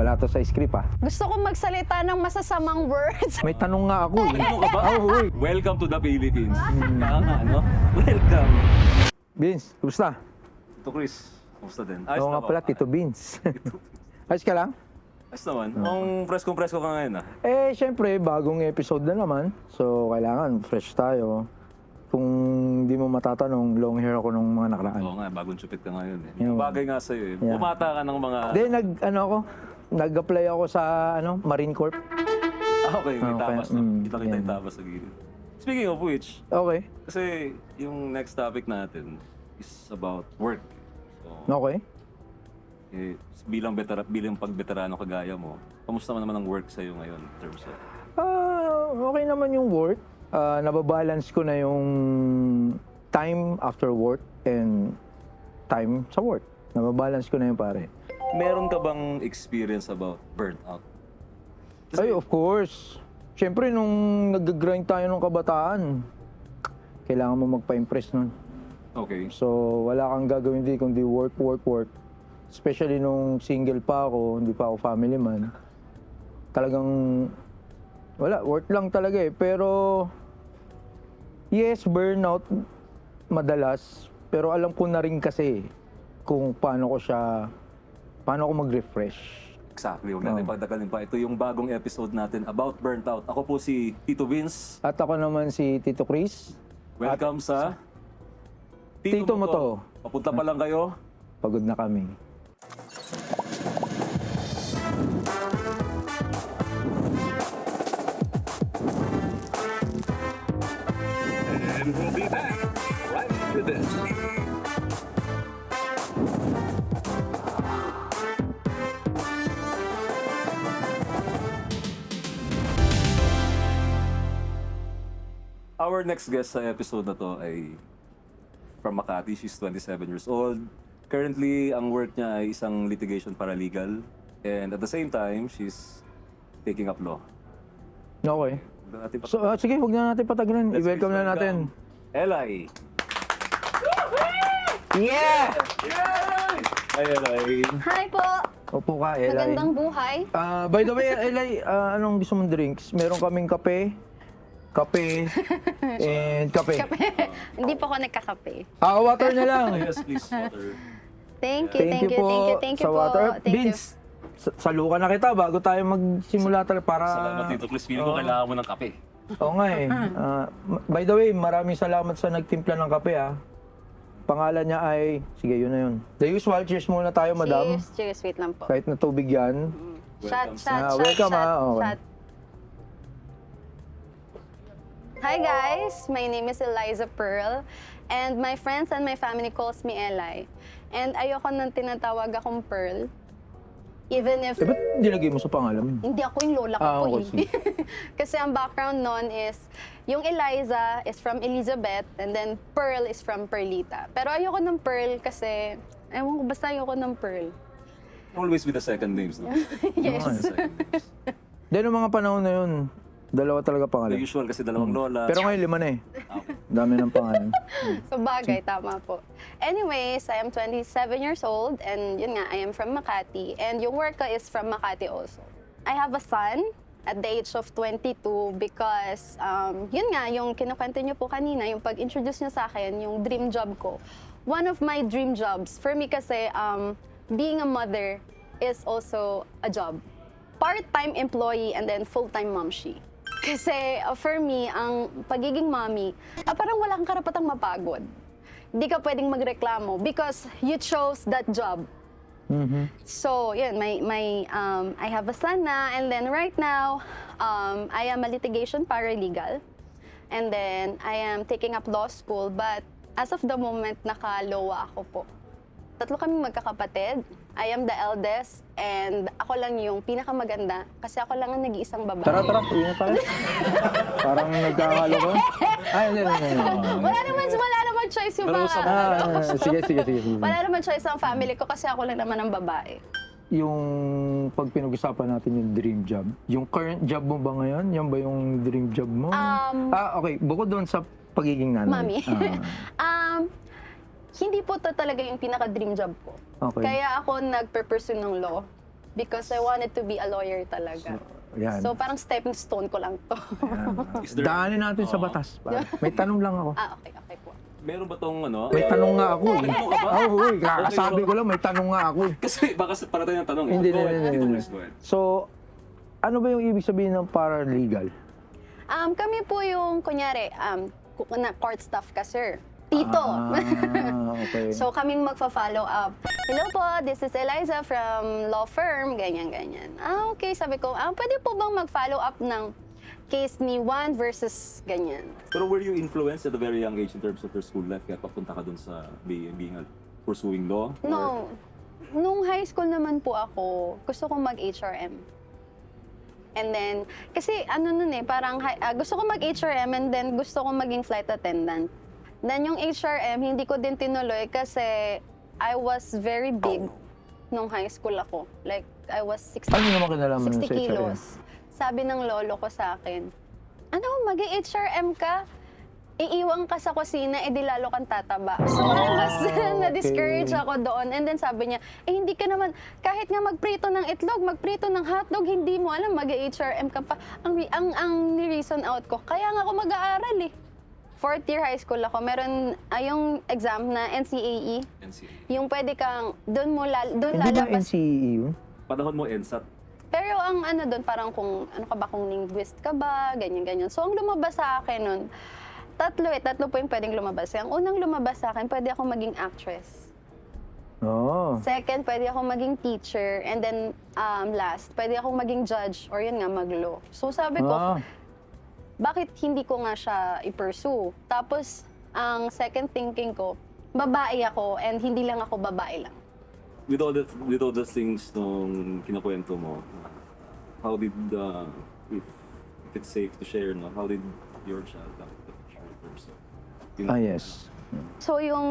Wala to sa script ah. Gusto kong magsalita ng masasamang words. May tanong nga ako eh. Ano ka ba? Welcome to the Philippines. Kaya nga, ano? Welcome. Vince, kumusta? Ito, Chris. Kumusta din? Oo nga pala, Tito Vince. Ayos ka lang? Ayos naman. Ang presko-presko ka ngayon ah. Eh, syempre, bagong episode na naman. So, kailangan fresh tayo. Kung di mo matatanong, long hair ako nung mga nakaraan. Oo nga, bagong chupit ka ngayon eh. Yung- Bagay nga sa'yo eh. Yeah. Bumata ka ng mga... Then, nag-apply ako sa, Marine Corps. Okay, may Okay, tabas na. Kita-kita yan. yung tabas sa gilid. Speaking of which, Okay. kasi yung next topic natin is about work. So, Okay. bilang pag-veterano kagaya mo, kamusta naman ang work sa'yo ngayon in terms of... Okay naman yung work. Nababalance ko na yung time after work and time sa work. Nababalance ko na yung pare. Meron ka bang experience about burnout? Ay, of course. Siyempre, nung nag-grind tayo nung kabataan, kailangan mo magpa-impress nun. Okay. So, wala kang gagawin di kundi work, work, work. Especially nung single pa ako, hindi pa ako family man. Talagang, wala, work lang talaga eh. Pero, yes, burnout madalas. Pero alam ko na rin kasi kung paano ko mag-refresh. Exactly. Huwag natin pagdagalin pa. Ito yung bagong episode natin about burnt out. Ako po si Tito Vince. At ako naman si Tito Chris. Welcome sa Tito Mo To. Papunta pa lang kayo. Pagod na kami. And we'll be back right after this. Our next guest sa episode na to ay from Makati. She's 27 years old. Currently, ang work niya ay isang litigation paralegal. And at the same time, she's taking up law. Okay. Natin So, sige, huwag na natin patagalin. Let's I-welcome please na natin. Eli. Yeah! Hi, Eli. Hi po! Opo ka, Eli. Magandang buhay. By the way, Eli, anong gusto mong drinks? Meron kaming kape, and kape. Hindi po ako nagkakape. Water na lang. Yes, please, water. Thank you po thank you sa po. water. Thank you. Vince, salukan na kita bago tayo magsimula talaga para... Salamat, Tito Chris. Feeling ko kailangan mo ng kape. Oo nga eh. By the way, maraming salamat sa nagtimpla ng kape ah. Pangalan niya ay... Sige, yun na yun. The usual, cheers muna tayo, madam. Cheers, wait lang po. Kahit na tubig yan. Shot, Welcome. shot, shot, Welcome, shot, okay. shot. Hi guys, my name is Eliza Pearl and my friends and my family calls me Eli. And ayoko nang tinatawag akong Pearl. Even if Ba't nilagay mo sa pangalan? hindi ako yung lola ko po okay. eh. Kasi ang background nun is, yung Eliza is from Elizabeth and then Pearl is from Perlita. Pero ayoko ng Pearl kasi, ewan ko, basta ayoko ng Pearl. Always with the second names, no? Yes. Second names. Dahil nung mga panahon na yun, dalawa talaga The pangalan. usual kasi dalawang lola. Pero ngayon, lima na eh. Dami ng pangalan. So bagay, tama po. Anyways, I am 27 years old and yun nga, I am from Makati. And yung work ko is from Makati also. I have a son at the age of 22 because yun nga, yung kinukwento niyo po kanina, yung pag-introduce niyo sa akin, yung dream job ko. One of my dream jobs, for me kasi, being a mother is also a job. Part-time employee and then full-time momshi. Kasi for me, ang pagiging mommy, parang wala kang karapatang mapagod. Hindi ka pwedeng magreklamo because you chose that job. So, yun, I have a son na, and then right now, I am a litigation paralegal. And then, I am taking up law school, but as of the moment, naka-LOA ako po. Tatlo kaming magkakapatid. I am the eldest, and ako lang yung pinakamaganda kasi ako lang ang nag-iisang babae. Tara, uwi na tayo. Parang nagkakalo ko. Ay, hindi. Wala naman choice yung Pero mga... sa Sige. Wala naman choice ang family ko kasi ako lang naman ang babae. Yung pag pinag-usapan natin yung dream job, yung current job mo ba ngayon? Yan ba yung dream job mo? Okay. Bukod doon sa pagiging nanay. Mami. Hindi po to talaga yung pinaka-dream job ko. Okay. Kaya ako nagpe-pursue ng law. because I wanted to be a lawyer talaga. Yan. So parang stepping stone ko lang to. Is there- Daanin natin sa batas. Pare. May tanong lang ako. Okay po. Meron ba tong ano? May tanong nga ako eh. Ano ka ba? Oo, kakasabi ko lang, may tanong nga ako eh. Kasi baka para tayo ng tanong. Hindi, Go ahead, hindi, Tito hindi. Chris, go ahead. So, ano ba yung ibig sabihin ng paralegal? Kami po yung, kunyari, na court staff ka, sir. Tito. Okay. So, kaming magfa-follow up. Hello po, this is Eliza from law firm, ganyan-ganyan. Okay, sabi ko, pwede po bang mag-follow up ng case ni Juan versus ganyan? Pero were you influenced at a very young age in terms of your school life kaya papunta ka dun sa pursuing law? Or- No. Nung high school naman po ako, gusto kong mag-HRM. And then, kasi parang gusto ko mag-HRM and then gusto kong maging flight attendant. Then yung HRM, hindi ko din tinuloy kasi I was very big nung high school ako. Like, I was 60, Ano naman kinalaman nun 60 sa HRM? kilos. Sabi ng lolo ko sa akin, ano, mag-HRM ka? Iiwan ka sa kusina, edi lalo kang tataba. So, I was na-discourage ako doon. And then sabi niya, hindi ka naman, kahit nga magprito ng itlog, magprito ng hotdog, hindi mo alam, mag-HRM ka pa. Ang ni-reason out ko, kaya nga ako mag-aaral eh. Fourth year high school ako, meron yung exam na NCAE, NCAE. yung pwede kang, doon Hindi ba lalabas. NCEE yun? Panahon mo NSAT. Pero ang doon, parang kung, kung linguist ka ba, ganyan-ganyan. So, ang lumabas sa akin nun, tatlo po yung pwedeng lumabas. Ang unang lumabas sa akin, pwede ako maging actress. Oo. Second, pwede ako maging teacher. And then, last, pwede ako maging judge or yun nga, mag-law. So, sabi ko, bakit hindi ko nga siya i-pursue? Tapos, ang second thinking ko, babae ako and hindi lang ako babae lang. With all the things nung kinakwento mo, how did, if it's safe to share, no? How did your child come to the picture in terms of... Yes. So, yung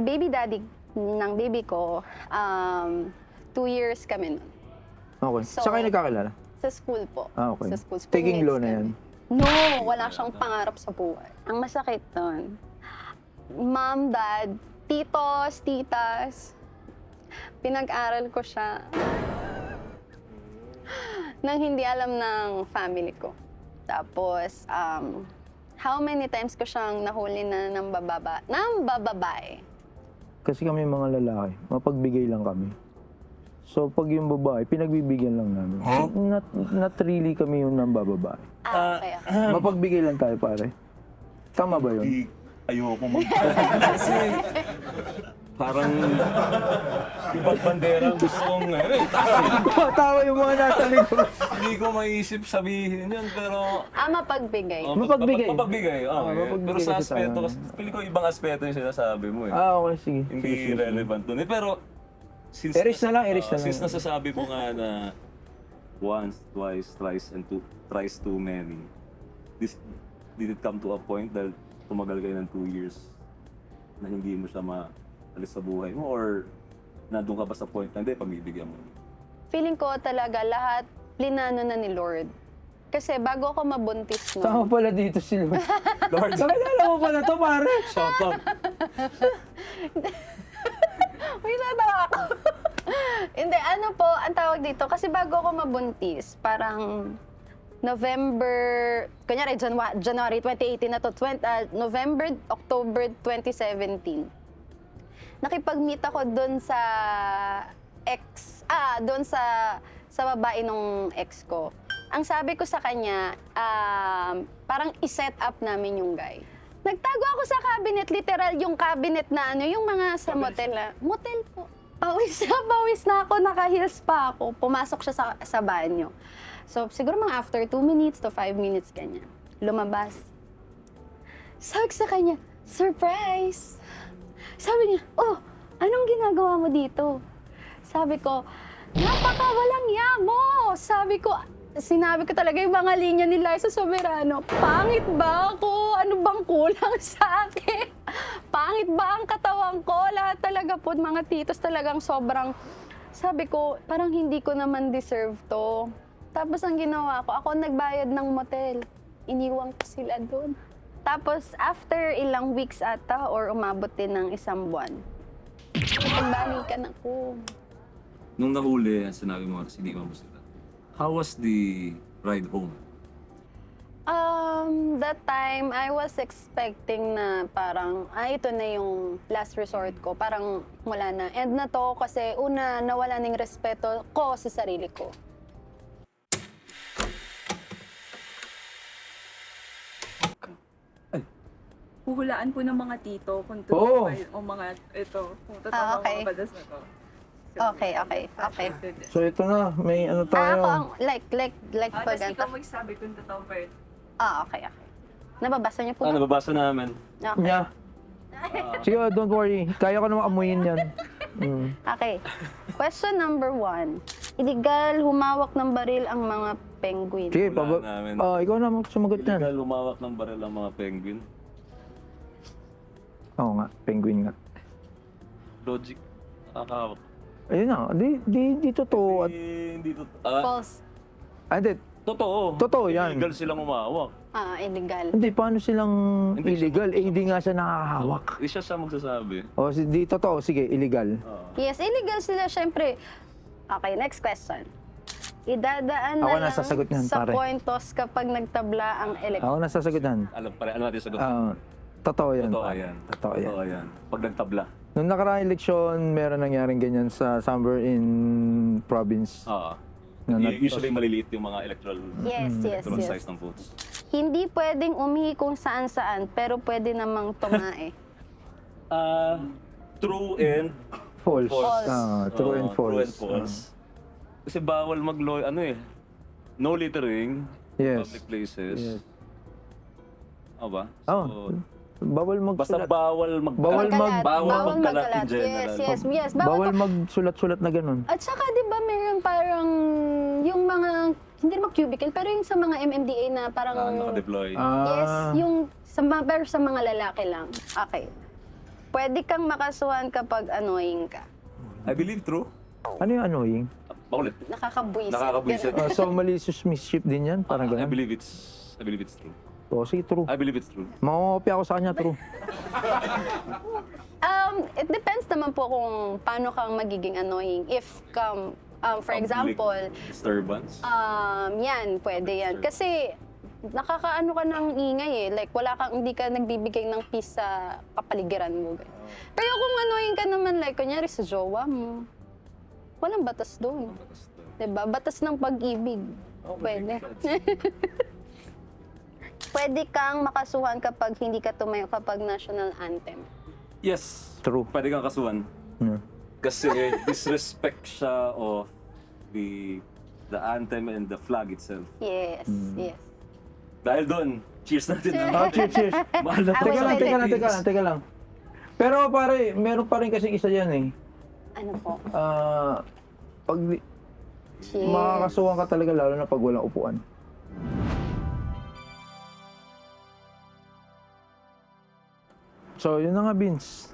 baby daddy ng baby ko, 2 years kami nun. Okay. So, Saan kayo nagkakilala? Sa school po. Okay. Sa school. Taking Schoolmates law na kami. yan? No, wala siyang pangarap sa buhay. Ang masakit nun, mom, dad, titos, titas, pinag-aral ko siya nang hindi alam ng family ko. Tapos, how many times ko siyang nahuli na ng bababae. Kasi kami mga lalaki, mapagbigay lang kami. So pag yung babae, pinagbibigyan lang namin. Not really kami yung nambababae. Okay. Mapagbigay lang tayo, pare. Tama ba yun? Ayoko kasi parang ibang bandera gusto kong Tawa yung mga nasa likod. hindi ko maiisip sabihin yun pero Mapagbigay. Mapagbigay. Mapagbigay. Okay. mapagbigay Pero sa kasi aspeto tayo. kasi pili ko ibang aspeto yung sinasabi mo eh. Okay, sige. Hindi Sige, sige. relevant dun eh. Pero since Erase na lang, erase na lang. Since nasasabi mo nga na once, twice, thrice too many. Did it come to a point dahil tumagal kayo ng 2 years na hindi mo siya maalis sa buhay mo or nandun ka ba sa point na hindi, pagbibigyan mo? Feeling ko talaga lahat plinano na ni Lord. Kasi bago ako mabuntis Tama nun, pala dito si Lord. Lord, Nakilala mo pala to, pare. shout out. uy, natawa ako. Hindi, ano po, ang tawag dito, kasi bago ako mabuntis, parang November, kunyari January 2018 na to, November, October 2017. Nakipag-meet ako doon sa doon sa babae nung ex ko. Ang sabi ko sa kanya, parang i-set up namin yung guy. Nagtago ako sa cabinet, literal yung cabinet na yung mga sa motel na. Motel po. Pawis na ako, naka-heels pa ako. Pumasok siya sa banyo. So, siguro mga after 2 minutes to 5 minutes, ganyan. Lumabas. Sabi ko sa kanya, surprise! Sabi niya, oh, anong ginagawa mo dito? Sabi ko, napaka-walang yamo! Sinabi ko talaga yung mga linya ni Liza Soberano, pangit ba ako? Ano bang kulang sa akin? Pangit ba ang katawan ko? Lahat talaga po, mga titos talagang sobrang, sabi ko, parang hindi ko naman deserve to. Tapos ang ginawa ko, ako nagbayad ng motel. Iniwan ko sila doon. Tapos after ilang weeks ata or umabot din ng 1 buwan, nagbalikan ako. Nung nahuli, sinabi mo, sinima mo sila. How was the ride home? That time, I was expecting na parang, ito na yung last resort ko. Parang wala na. End na to kasi una, nawala ng respeto ko sa sarili ko. Huhulaan po ng mga tito kung Oo. totoo ba o mga ito, kung totoo ba Okay. mga badas na to. Okay. So ito na, may ano tayo. Ako ang, like pag Tapos ikaw magsabi kung totoo ba ito. okay. Nababasa niyo po ba? Nababasa namin. Okay. Nya. Sige, don't worry. Kaya ko naman amuyin yan. Okay. Question number 1. Illegal humawak ng baril ang mga penguin. Sige, Wala namin. ikaw na sumagot yan. Illegal lumawak ng baril ang mga penguin. Oo nga, penguin nga. Logic. Nakakawak. Ayun na, di totoo. At, Hindi totoo. False. hindi, Totoo. Totoo yan. Illegal silang umawak. Illegal. hindi, paano silang Hindi siya illegal? Hindi nga siya nakakahawak. Hindi siya magsasabi. O, di totoo, sige, illegal. Yes, illegal sila syempre. Okay, next question. Idadaan Ako na na sasagot niyan, sa pare. coin toss kapag nagtabla ang election. Ako nasasagutan. Ano natin sagot? Totoo yan. Totoo pare. yan. Totoo yan. Totoo yan. Pag nagtabla. Noong nakaraang eleksyon, meron nangyaring ganyan sa somewhere in province. Oo. Na Usually maliliit yung mga electoral Yes. size ng votes. Hindi pwedeng umihi kung saan-saan, pero pwede namang tumae. True and False. False. True and false. True and false. Kasi bawal no littering in Yes. public places. Yes. Ano ba? Oh, bawal Basta magsulat. bawal Bawal magkalat in general. Yes. Bawal magsulat-sulat na ganun. At saka, di ba, meron parang yung mga, hindi naman cubicle, pero yung sa mga MMDA na parang, Naka-deploy. yes, yung pero sa mga lalaki lang. Okay. Pwede kang makasuhan kapag annoying ka. I believe true. Ano yung annoying? Makulit. Nakakabwisit. Nakakabwisit. Ganun. So, malicious mischief din yan? Parang I ganun? believe it's true. O, sige, true. I believe it's true. Makakopya ako sa kanya, true. It depends naman po kung paano kang magiging annoying. If for example, Disturbance. yan, pwede yan. Kasi, nakakaano ka ng ingay eh. Like, hindi ka nagbibigay ng peace sa kapaligiran mo. Pero kung annoying ka naman, like, kunyari sa jowa mo, walang batas doon. Diba? Batas ng pag-ibig. Pwede. Pwede kang makasuhan kapag hindi ka tumayo kapag national anthem. Yes. True. Pwede kang kasuhan. Yeah. Kasi disrespect siya of the anthem and the flag itself. Yes. Dahil doon, cheers natin. Cheers. Mahal na I Teka was lang, ready. teka lang. Pero pare, meron pa rin kasi isa yan eh. Ano po? Pag Cheers. makakasuhan ka talaga lalo na pag walang upuan. So, yun na nga, Vince.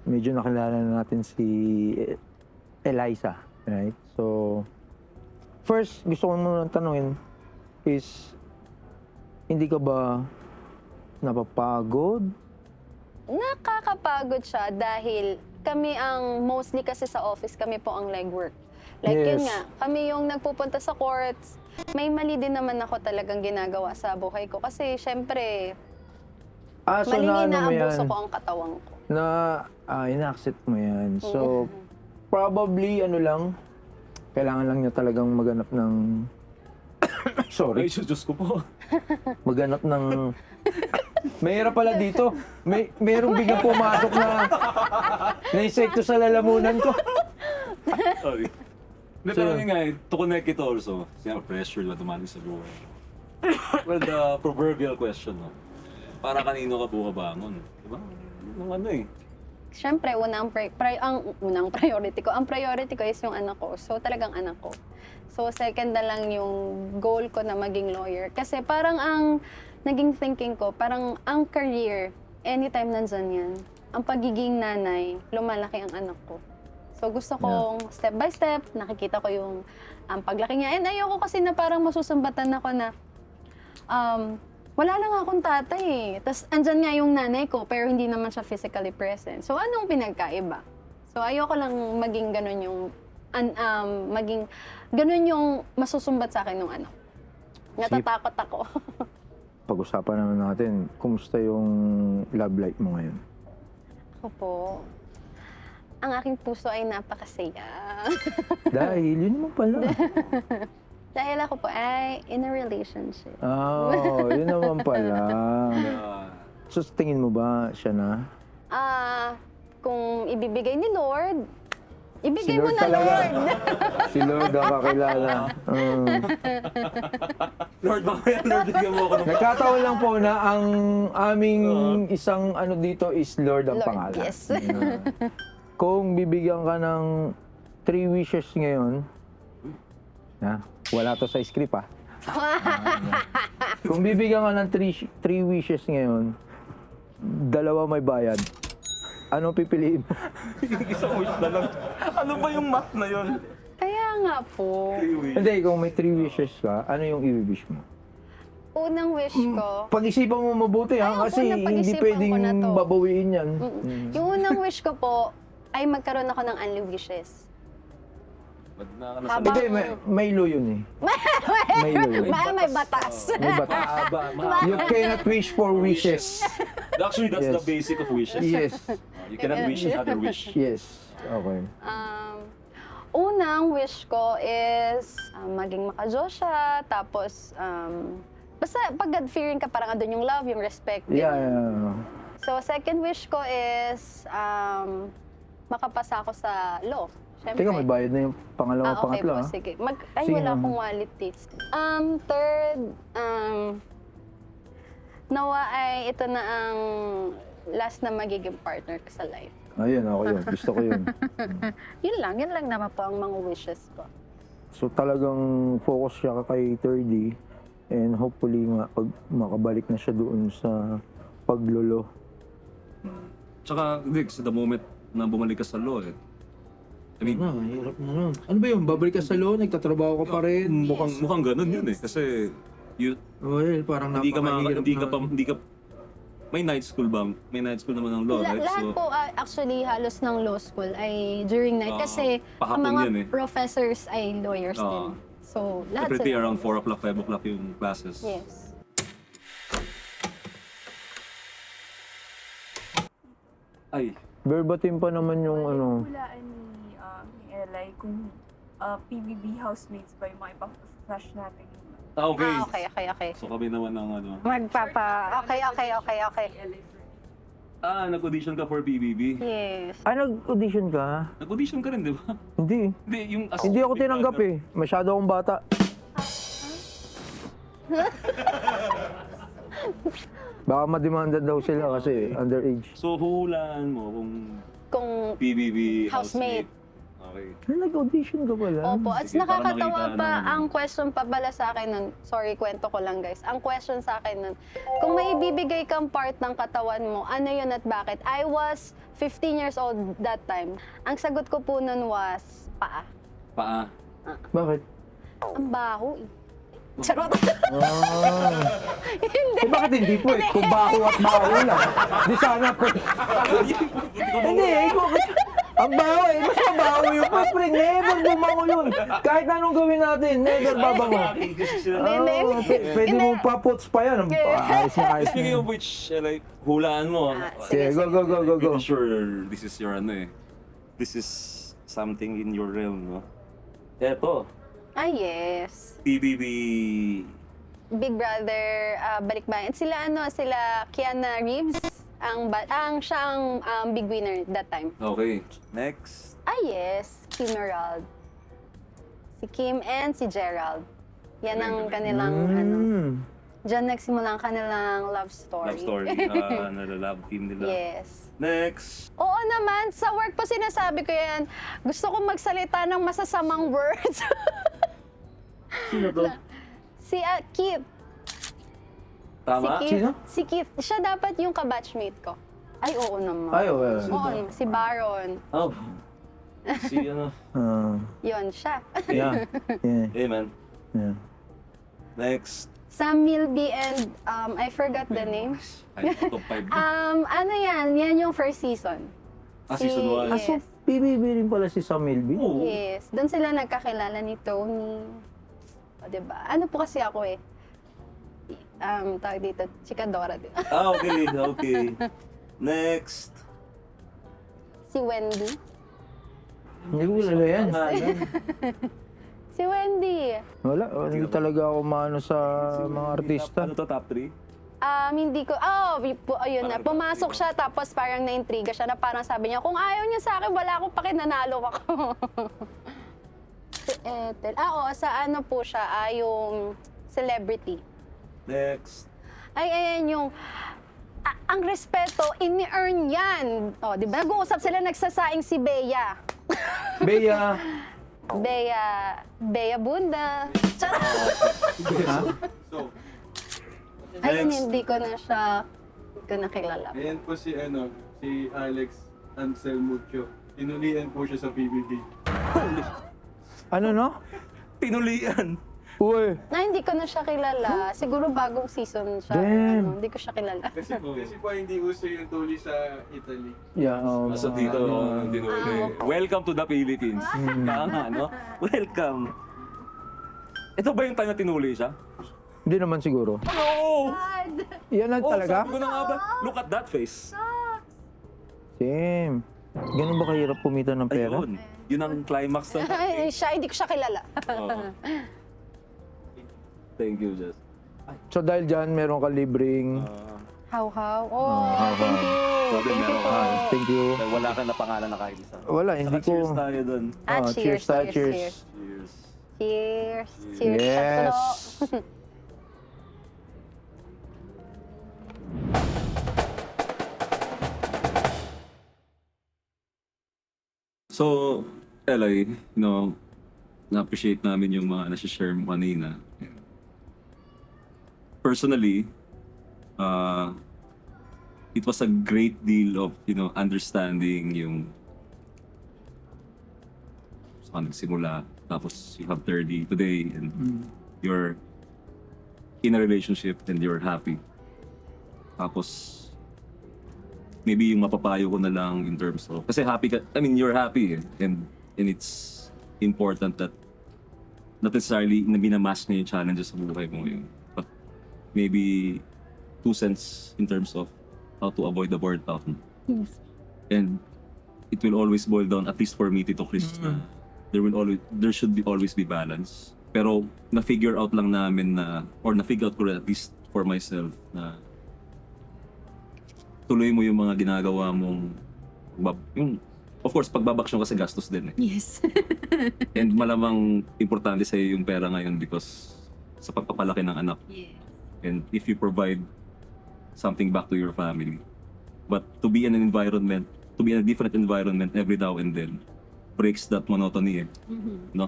Medyo nakilala na natin si Eliza, right? So, first, gusto ko muna tanungin is, hindi ka ba napapagod? Nakakapagod siya dahil kami mostly kasi sa office, kami po ang legwork. Like yun Yes. nga, kami yung nagpupunta sa courts. May mali din naman ako talagang ginagawa sa buhay ko. Kasi syempre, So maling na ano mo inaabuso yan? ko ang katawan ko. Na ina-accept mo yan. So, probably ano lang, kailangan lang niya talagang maganap ng Ay, sorry, Diyos ko po. maganap ng mahirap pala dito. Merong biglang pumasok na insekto sa lalamunan ko. Sorry. Hindi, So, pero yun nga, to connect it also, siya pressure ba dumali sa buhay? Well, the proverbial question, no? Para kanino ka bumabangon? Diba? Yung ano eh. Siyempre, ang unang priority ko. Ang priority ko is yung anak ko. So, talagang anak ko. So, second na lang yung goal ko na maging lawyer. Kasi parang ang naging thinking ko, parang ang career, anytime nandyan yan. Ang pagiging nanay, lumalaki ang anak ko. So, gusto kong step by step, nakikita ko yung paglaki niya. And ayoko kasi na parang masusumbatan ako na wala lang akong tatay eh. Tapos andyan nga yung nanay ko, pero hindi naman siya physically present. So anong pinagkaiba? So ayoko lang maging ganun yung maging, ganun yung masusumbat sa akin nung ano. Natatakot ako. Pag-usapan naman natin, kumusta yung love life mo ngayon? Ako po, ang aking puso ay napakasaya. Dahil, yun naman pala. Dahil ako po ay in a relationship. Oh, yun naman pala. So, sa tingin mo ba siya na? Kung ibibigay ni Lord, ibigay Si mo Lord na, talaga. Lord. Si Lord ang kakilala. Lord, mamaya Lord, bigyan mo ako ng... Nagkataon lang po na ang aming isang ano dito is Lord ang Lord, pangalan. yes. Kung bibigyan ka ng 3 wishes ngayon, wala to sa script Kung bibigyan ka ng 3 wishes ngayon, 2 may bayad. Ano pipiliin mo? Isang wish na lang. Ano ba yung math na yun? Kaya nga po, Hindi, kung may 3 wishes ka, ano yung i-wish mo? unang wish ko, Pag-isipan mo mabuti Ay, opo, kasi hindi napag-isipan pwedeng ko na to. babawiin yan. yung unang wish ko po, ay magkaroon ako ng unli wishes. Ba't na ka Habang- Hindi, may law yun eh. May law yun. May batas. May bata. You cannot wish for wishes. Actually, that's Yes. the basic of wishes. Yes. You cannot wish another wish. Yes. Okay. Unang wish ko is maging makajos siya, tapos basta pag God-fearing ka, parang andun yung love, yung respect. Yeah, ganyan. yeah. So, second wish ko is makapasa ako sa law. Siyempre. Teka, may bayad na yung pangalawa, okay pangatlo. po, sige. Ay, Sige wala naman. akong wallet dates. Third, nawa ay ito na ang last na magiging partner ko sa life. Ayun, ako yun. Gusto ko yun. Yun lang naman po ang mga wishes ko. So talagang focus siya kay 3D and hopefully nga pag makabalik na siya doon sa paglolo. Tsaka, Dick, the moment na bumalik ka sa law, I mean, Hirap na nun. Ano ba yun? Babalik ka sa law, nagtatrabaho ka pa rin. mukhang ganun yun eh. Kasi, Well, parang hindi ka napakahirap hindi ka may night school ba? May night school naman ng law, right? Lahat po actually halos ng law school ay during night kasi ang pahapon mga yan eh. professors ay lawyers din. So, lahat Every day sila. around 4 o'clock, 5 o'clock yung classes. Yes. Ay, verbatim pa naman yung ano. Hulaan ni Eli kung PBB housemates ba yung mga ipang-flash natin. okay. Okay. So kami naman ng ano. Okay. Eli friend. Nag-audition ka for PBB. Yes. Nag-audition ka? Nag-audition ka rin, di ba? Hindi. Hindi, yung... Hindi ako tinanggap eh. Masyado akong bata. Baka mademanda daw sila kasi underage. So, huhulaan mo kung Kung PBB Housemate. housemate. Okay. Nag-audition ka pala? Opo, at Sige, para nakakatawa makita pa, naman. ang question pa pala sa akin nun, sorry, kwento ko lang guys, ang question sa akin nun, kung may ibibigay kang part ng katawan mo, ano yun at bakit? I was 15 years old that time. Ang sagot ko po nun was, paa. Paa. Bakit? Ang baho eh. Charot. Eh bakit hindi po eh? Kung baho at baho lang. Di sana po. Hindi eh. Ang baho eh. Mas mabaho yun. Siyempre, never bumango yun. Kahit anong gawin natin, never babango. Pwede mong paputs pa yan. Ayos na ayos na. Speaking of which, like, hulaan mo. Sige, go. I'm sure this is your ano eh. This is something in your realm, no? Eto, Ah, yes. PBB... Big Brother, Balikbayan. Sila Keanu Reeves. Siya ang big winner that time. Okay. Next. Ah, yes. Kim Gerald. Si Kim and si Gerald. Yan ang kanilang, Diyan nagsimula ang kanilang love story. Love story. Love team nila. Yes. Next. Oo naman, sa work po sinasabi ko yan. Gusto kong magsalita ng masasamang words. Sino to? Si Keith. Tama? Si Keith. Sino? Si Keith. Siya dapat yung kabatchmate ko. Ay, oo naman. Ay, oo. Oo, si Baron. Oh. Si ano? Yon siya. Yeah. Hey man. Yeah. Next. Sam Milby and I forgot the name. Ay, top 5. Ano yan? Yan yung first season. Season 1. Yes. PBB rin pala si Sam Melvin. Oo. Yes, doon sila nagkakilala ni Tony. O, diba? Ano po kasi ako eh. Tawag dito, chikadora din. Okay, okay. Next. Si Wendy. Hindi ko kilala yan. Si Wendy. Wala, hindi talaga ako maano sa mga artista. Ano to, top 3? Hindi ko, ayun na, pumasok siya tapos parang na-intriga siya na parang sabi niya, kung ayaw niya sa akin, wala akong pakinanalo ako. Si Ethel, sa ano po siya, yung celebrity. Next. Ay, ayan yung, ang respeto, ini-earn yan. O, di ba? Nag-uusap sila, nagsasaing si Bea. Bea. Bea Bunda. Charot! Ha? So, Ayun, Next. hindi ko nakilala. ayan po si Alex Anselmucho. Tinulian po siya sa PBB. Ano no? Tinulian. Uy. Hindi ko na siya kilala. Siguro bagong season siya. Damn. Hindi ko siya kilala. Kasi po hindi uso yung tuli sa Italy. Yeah, So dito, tinuli. Welcome to the Philippines. Tama, no? Welcome. Ito ba yung time na tinuli siya? Hindi naman siguro. No! Yan lang talaga? Sabi ko na nga ba? Look at that face. Same. Ganun ba kahirap kumita ng pera? Ayun. Yun ang climax na. Ay, hindi ko siya kilala. Oo. Thank you, Jess. So dahil dyan, meron ka libreng... How? Thank you. Thank you po. Thank you. Wala ka na pangalan na kahit isa. Wala, hindi Saka cheers ko... tayo dun. Cheers tayo, cheers. Cheers. Cheers. Cheers. Yes. Tatlo. So, Eloy, na-appreciate namin yung mga nasi-share mo kanina. Personally, it was a great deal of, understanding yung saan nagsimula, tapos you have 30 today, and you're in a relationship and you're happy. Tapos, maybe yung mapapayo ko na lang in terms of, kasi happy ka, you're happy and it's important that not necessarily na binamask niya yung challenges sa buhay mo yun. But maybe 2 cents in terms of how to avoid the burnt out. Yes. And it will always boil down, at least for me, Tito Chris, na there should always be balance. Pero na-figure out lang namin or na-figure out ko at least for myself na tuloy mo yung mga ginagawa mong of course, pagbabaksyon kasi gastos din eh. Yes. And malamang importante sa'yo yung pera ngayon because sa pagpapalaki ng anak. Yes. And if you provide something back to your family. But to be in a different environment every now and then breaks that monotony eh. No?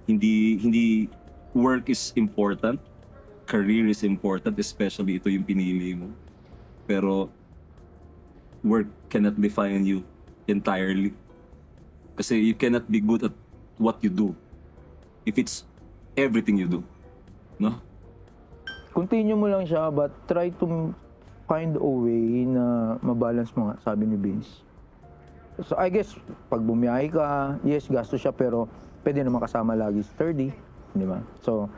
Hindi work is important, career is important, especially ito yung pinili mo. Pero work cannot define you entirely. Kasi you cannot be good at what you do if it's everything you do. No? Continue mo lang siya, but try to find a way na mabalance mo nga, sabi ni Vince. So I guess, pag bumiyahe ka, yes, gasto siya, pero pwede naman kasama lagi sa 30, di ba? So,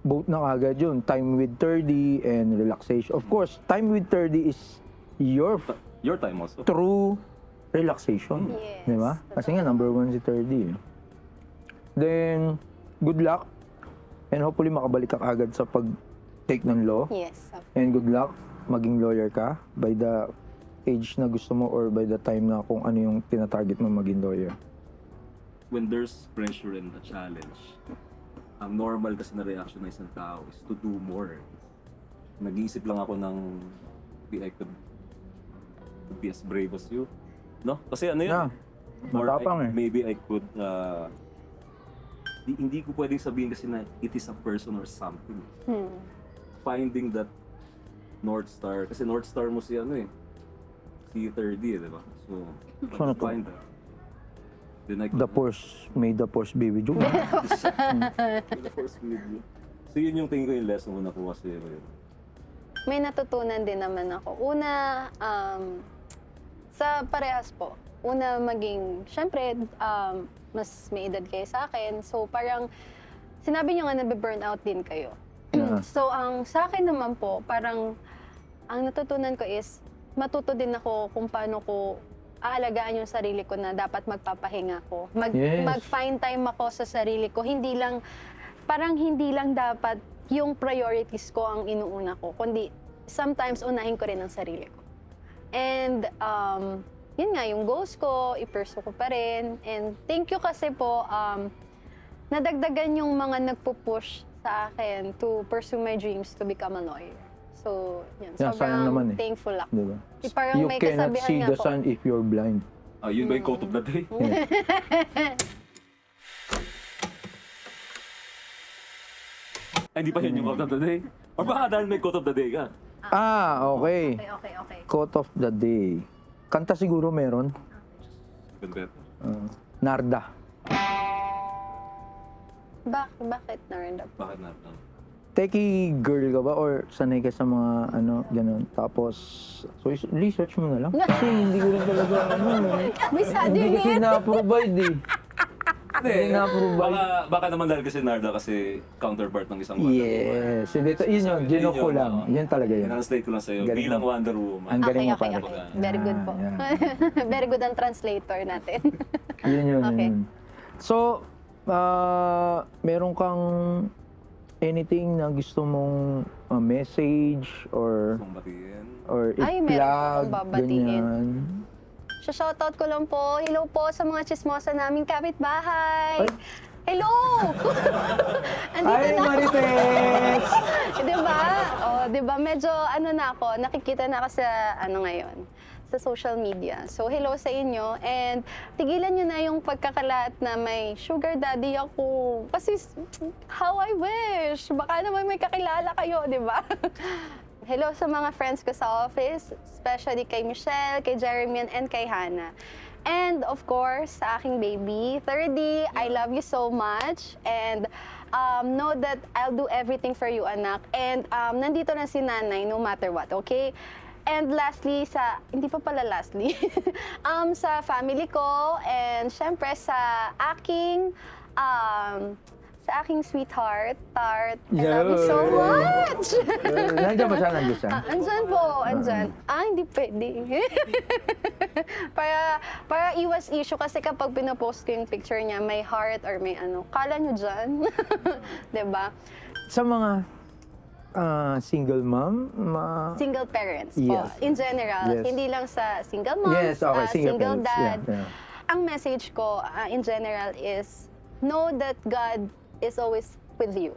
both na kagad yun. Time with 30 and relaxation. Of course, time with 30 is your Your time also. true relaxation. Yes, Di ba? Kasi nga, number 1 si 30. Eh. Then, good luck. And hopefully, makabalik ka agad sa pag-take ng law. Yes. And good luck. Maging lawyer ka by the age na gusto mo or by the time na kung ano yung tinatarget mo maging lawyer. When there's pressure and a challenge, ang normal kasi na reaction ng isang tao is to do more. Nag-iisip lang ako ng I could be as brave as you. No? Kasi ano yun? Yeah. Matapang eh. Maybe I could hindi ko pwedeng sabihin kasi na it is a person or something. Finding that North Star, kasi North Star mo si si 30 di ba? So, Ano to? find that. Then I could May the force be with you. the first video. So yun yung tingin ko yung lesson ko nakuha sa'yo. May natutunan din naman ako. Una, sa parehas po. una maging, syempre, mas may edad kayo sa akin. So parang, sinabi niyo nga nabe-burnout din kayo. Yeah. So sa akin naman po, parang, ang natutunan ko is, matuto din ako kung paano ko aalagaan yung sarili ko na dapat magpapahinga ko. Yes. Mag-find time ako sa sarili ko. Hindi lang dapat yung priorities ko ang inuuna ko, kundi sometimes unahin ko rin ang sarili ko. And yun nga, yung goals ko, i-pursue ko pa rin. And thank you kasi po, nadagdagan yung mga nagpo-push sa akin to pursue my dreams to become a lawyer. So, yun, Yeah, sayang naman sobrang thankful ako. Diba? Parang You may cannot kasabihan see nga the po. sun if you're blind. Yun ba yung quote of the day? Ay, hindi pa yun yung quote of the day? Or baka dahil may quote of the day ka? Okay. Okay. Quote of the day. Kanta siguro meron. Good bet. Narda. Bakit na-random? Bakit na? Techie girl ka ba or sanay ka sa mga ganun? Tapos, so research mo na lang. Kasi hindi ko rin talaga, Bisa hindi din kasi eh. na-provide eh. Hindi na-provide. Baka naman dahil kasi Narda kasi counterpart ng isang Wonder Woman. Yes. Hindi, yun yun. Gino ko lang. Yun talaga yun. Translate ko lang sa'yo. Galing Bilang mo. Wonder Woman. Ang galing mo Okay. pare. Very good po. Yeah. Very good ang translator natin. Yun. Okay. Yun. So, meron kang anything na gusto mong message or Gusto kong batiin. Ay, meron i-plug, akong babatiin. ganyan. Shoutout ko lang po. Hello po sa mga chismosa naming kapitbahay. Ay. Hello! Andito Hi, na ako. Marites! Diba? Diba? Medyo na ako. Nakikita na ako sa ngayon. Sa social media. So, hello sa inyo. And tigilan nyo na yung pagkakalat na may sugar daddy ako. Kasi, how I wish. Baka naman may kakilala kayo, di ba? Hello sa mga friends ko sa office, especially kay Michelle, kay Jeremy, and kay Hannah. And of course, sa aking baby, 30, I love you so much. And know that I'll do everything for you, anak. And nandito na si nanay no matter what, okay? And lastly, hindi pa pala lastly, sa family ko, and syempre sa aking sweetheart, Tart. I love you so much! Nandiyan ba siya? Nandiyan siya? Andyan po, andyan. Hindi pwede. para iwas issue kasi kapag pinapost ko yung picture niya, may heart or may kala nyo dyan. Diba? Sa mga single mom, Single parents po, Yes. in general. Yes. Hindi lang sa single moms, Yes, okay, single parents. dad. Yeah. Ang message ko in general is, know that God is always with you.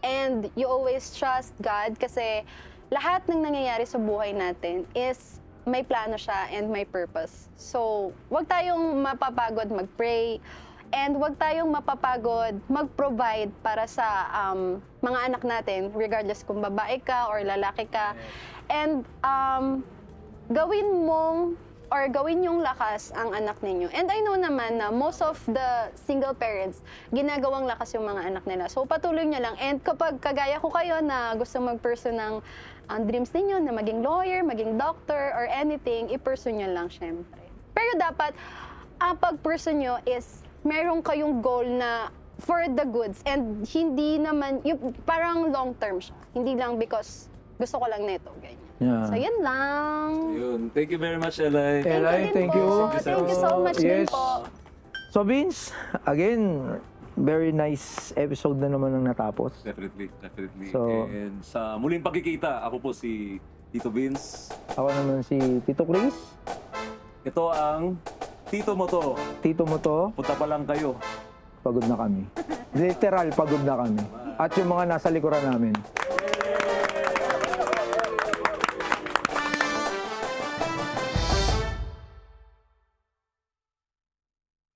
And you always trust God kasi lahat ng nangyayari sa buhay natin is may plano siya and may purpose. So, wag tayong mapapagod mag-pray and wag tayong mapapagod mag-provide para sa mga anak natin, regardless kung babae ka or lalaki ka. And gawin yung lakas ang anak ninyo. And I know naman na most of the single parents, ginagawang lakas yung mga anak nila. So patuloy nyo lang. And kapag kagaya ko kayo na gusto mag-pursue ng dreams ninyo, na maging lawyer, maging doctor, or anything, i-pursue nyo lang syempre. Pero dapat, pag-pursue nyo is, meron kayong goal na for the goods. And hindi naman, parang long term siya. Hindi lang because gusto ko lang neto, ganyan. Yeah. So, yun lang. Yun. Thank you very much, Eli. Eli, thank din you. po. Thank you so much din Yes. po. So Vince, again, very nice episode na naman ang natapos. Definitely. So- And sa muling pagkikita, ako po si Tito Vince. Ako naman si Tito Chris. Ito ang Tito mo to. Tito mo to, Punta pa lang kayo. pagod na kami. Literal, pagod na kami. At yung mga nasa likuran namin,